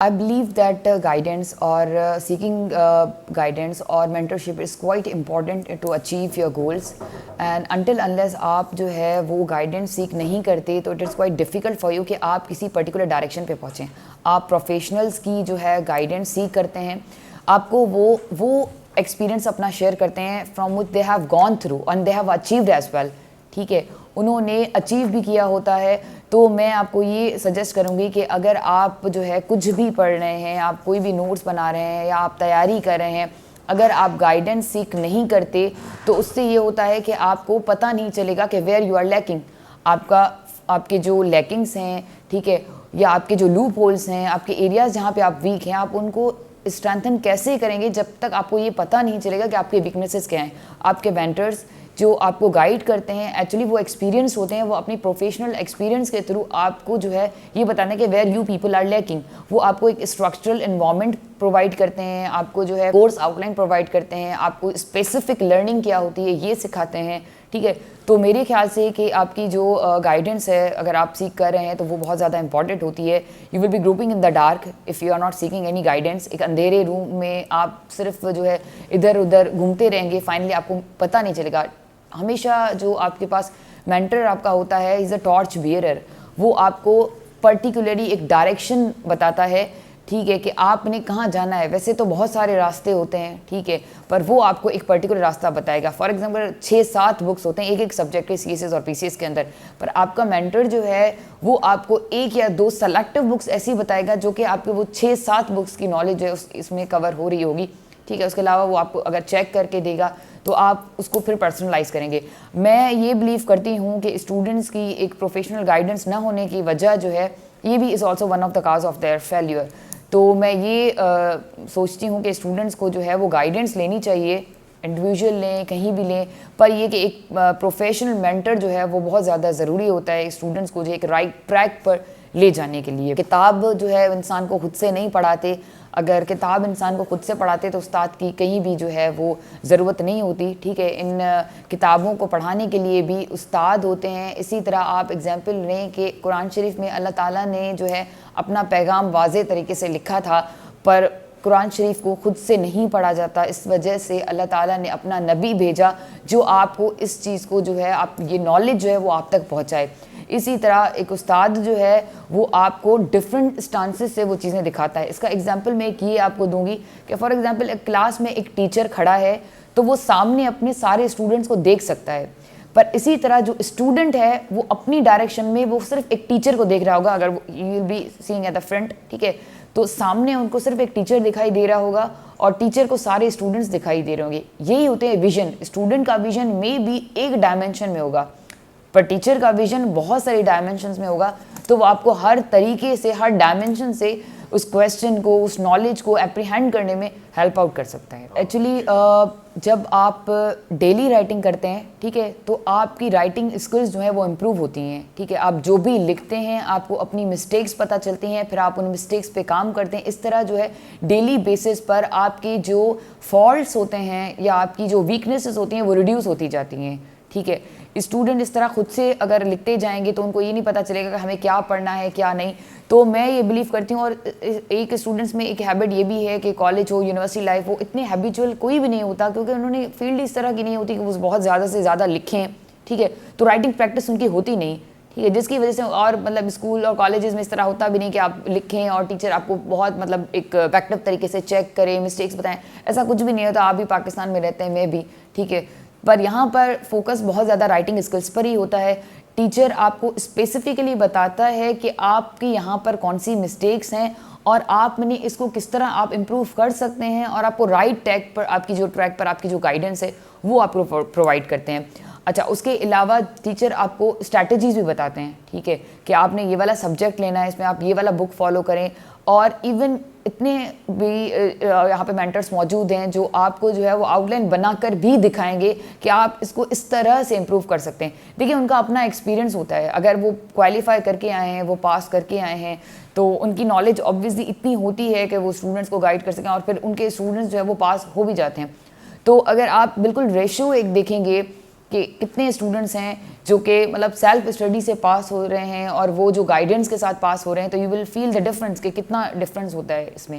I believe that guidance or seeking guidance or mentorship is quite important to achieve your goals, and until unless आप जो है वो guidance सीख नहीं करते तो it is quite difficult for you कि आप किसी particular direction पे पहुँचें। आप professionals की जो है guidance सीख करते हैं, आपको वो experience अपना share करते हैं from which they have gone through and they have achieved as well। ठीक है, उन्होंने अचीव भी किया होता है। तो मैं आपको ये सजेस्ट करूँगी कि अगर आप जो है कुछ भी पढ़ रहे हैं, आप कोई भी नोट्स बना रहे हैं या आप तैयारी कर रहे हैं, अगर आप गाइडेंस सीख नहीं करते तो उससे ये होता है कि आपको पता नहीं चलेगा कि वेयर यू आर लैकिंग, आपके जो लैकिंग्स हैं, ठीक है, या आपके जो लूप होल्स हैं, आपके एरियाज़ जहाँ पे आप वीक हैं, आप उनको स्ट्रेंथन कैसे करेंगे जब तक आपको ये पता नहीं चलेगा कि आपके वीकनेसेस क्या हैं। आपके वेंटर्स जो आपको गाइड करते हैं एक्चुअली वो एक्सपीरियंस होते हैं, वो अपनी प्रोफेशनल एक्सपीरियंस के थ्रू आपको जो है ये बताने के where you people are lacking. वो आपको एक स्ट्रक्चरल एनवायरनमेंट प्रोवाइड करते हैं, आपको जो है कोर्स आउटलाइन प्रोवाइड करते हैं, आपको स्पेसिफिक लर्निंग क्या होती है ये सिखाते हैं। ठीक है, तो मेरे ख्याल से कि आपकी जो गाइडेंस है अगर आप सीख कर रहे हैं तो वो बहुत ज़्यादा इंपॉर्टेंट होती है। You will be grouping in the dark if you are not seeking any guidance. एक अंधेरे रूम में आप सिर्फ जो है इधर उधर घूमते रहेंगे, फाइनली आपको पता नहीं चलेगा। हमेशा जो आपके पास मेंटर आपका होता है इज़ अ टॉर्च बियरर, वो आपको पर्टिकुलरली एक डायरेक्शन बताता है, ठीक है, कि आपने कहाँ जाना है। वैसे तो बहुत सारे रास्ते होते हैं, ठीक है, पर वो आपको एक पर्टिकुलर रास्ता बताएगा। फॉर एग्जांपल 6-7 बुक्स होते हैं एक सब्जेक्ट के सीएसएस और पीसीएस के अंदर, पर आपका मेंटर जो है वो आपको 1 या 2 सेलेक्टिव बुक्स ऐसी बताएगा जो कि आपके वो 6-7 बुक्स की नॉलेज है इसमें कवर हो रही होगी। ठीक है, उसके अलावा वो आपको अगर चेक करके देगा तो आप उसको फिर पर्सनलाइज करेंगे। मैं ये बिलीव करती हूँ कि स्टूडेंट्स की एक प्रोफेशनल गाइडेंस ना होने की वजह जो है ये भी is also one of the cause of their failure. तो मैं ये सोचती हूँ कि स्टूडेंट्स को जो है वो गाइडेंस लेनी चाहिए, इंडिविजुअल लें, कहीं भी लें, पर ये कि एक प्रोफेशनल मेंटर जो है वो बहुत ज़्यादा ज़रूरी होता है स्टूडेंट्स को जो एक राइट ट्रैक पर ले जाने के लिए। किताब जो है इंसान को खुद से नहीं पढ़ाते, अगर किताब इंसान को खुद से पढ़ाते तो उस्ताद की कहीं भी जो है वो ज़रूरत नहीं होती। ठीक है, इन किताबों को पढ़ाने के लिए भी उस्ताद होते हैं। इसी तरह आप एग्जांपल लें कि कुरान शरीफ में अल्लाह ताला ने जो है अपना पैगाम वाज़े तरीके से लिखा था, पर कुरान शरीफ को खुद से नहीं पढ़ा जाता। इस वजह से अल्लाह ताला ने अपना नबी भेजा जो आपको इस चीज़ को जो है आप ये नॉलेज जो है वो आप तक पहुँचाए। इसी तरह एक उस्ताद जो है वो आपको डिफरेंट स्टांसेस से वो चीज़ें दिखाता है। इसका एग्जांपल मैं एक ये आपको दूंगी कि फॉर एग्जांपल एक क्लास में एक टीचर खड़ा है तो वो सामने अपने सारे स्टूडेंट्स को देख सकता है, पर इसी तरह जो स्टूडेंट है वो अपनी डायरेक्शन में वो सिर्फ एक टीचर को देख रहा होगा। अगर you will be seeing at the front, ठीक है, तो सामने उनको सिर्फ एक टीचर दिखाई दे रहा होगा और टीचर को सारे स्टूडेंट्स दिखाई दे रहे होंगे। यही होते हैं विजन। स्टूडेंट का विजन में भी एक डायमेंशन में होगा, पर टीचर का विजन बहुत सारी डायमेंशंस में होगा, तो वो आपको हर तरीके से हर डायमेंशन से उस क्वेश्चन को, उस नॉलेज को एप्रीहेंड करने में हेल्प आउट कर सकता है। एक्चुअली जब आप डेली राइटिंग करते हैं, ठीक है, तो आपकी राइटिंग स्किल्स जो है वो इम्प्रूव होती हैं। ठीक है, आप जो भी लिखते हैं आपको अपनी मिस्टेक्स पता चलती हैं, फिर आप उन मिस्टेक्स पे काम करते हैं। इस तरह जो है डेली बेसिस पर आपकी जो फॉल्ट्स होते हैं या आपकी जो वीकनेसेस होती हैं वो रिड्यूस होती जाती हैं। ठीक है, स्टूडेंट इस तरह खुद से अगर लिखते जाएंगे तो उनको ये नहीं पता चलेगा कि हमें क्या पढ़ना है क्या नहीं। तो मैं ये बिलीव करती हूँ, और एक स्टूडेंट्स में एक हैबिट ये भी है कि कॉलेज हो, यूनिवर्सिटी लाइफ हो, इतने हैबिचुअल कोई भी नहीं होता क्योंकि उन्होंने फील्ड इस तरह की नहीं होती कि वो बहुत ज़्यादा से ज़्यादा लिखें। ठीक है, तो राइटिंग प्रैक्टिस उनकी होती नहीं। ठीक है, जिसकी वजह से, और मतलब स्कूल और कॉलेजेस में इस तरह होता भी नहीं कि आप लिखें और टीचर आपको बहुत मतलब एक इफेक्टिव तरीके से चेक करें, मिस्टेक्स बताएं, ऐसा कुछ भी नहीं होता। आप भी पाकिस्तान में रहते हैं, मैं भी, ठीक है, पर यहाँ पर फोकस बहुत ज़्यादा राइटिंग स्किल्स पर ही होता है। टीचर आपको स्पेसिफिकली बताता है कि आपकी यहाँ पर कौन सी मिस्टेक्स हैं और आपने इसको किस तरह आप इम्प्रूव कर सकते हैं, और आपको राइट ट्रैक पर, आपकी जो ट्रैक पर आपकी जो गाइडेंस है वो आपको प्रोवाइड करते हैं। अच्छा, उसके अलावा टीचर आपको स्ट्रैटेजीज भी बताते हैं, ठीक है, कि आपने ये वाला सब्जेक्ट लेना है, इसमें आप ये वाला बुक फॉलो करें। और इवन इतने भी यहाँ पे मेंटर्स मौजूद हैं जो आपको जो है वो आउटलाइन बनाकर भी दिखाएंगे कि आप इसको इस तरह से इम्प्रूव कर सकते हैं। देखिए, उनका अपना एक्सपीरियंस होता है, अगर वो क्वालिफाई करके आए हैं, वो पास करके आए हैं, तो उनकी नॉलेज ऑब्वियसली इतनी होती है कि वो स्टूडेंट्स को गाइड कर सकें, और फिर उनके स्टूडेंट्स जो है वो पास हो भी जाते हैं। तो अगर आप बिल्कुल रेशियो एक देखेंगे कि कितने स्टूडेंट्स हैं जो कि मतलब सेल्फ स्टडी से पास हो रहे हैं और वो जो गाइडेंस के साथ पास हो रहे हैं, तो you will feel the difference कि कितना डिफरेंस होता है इसमें।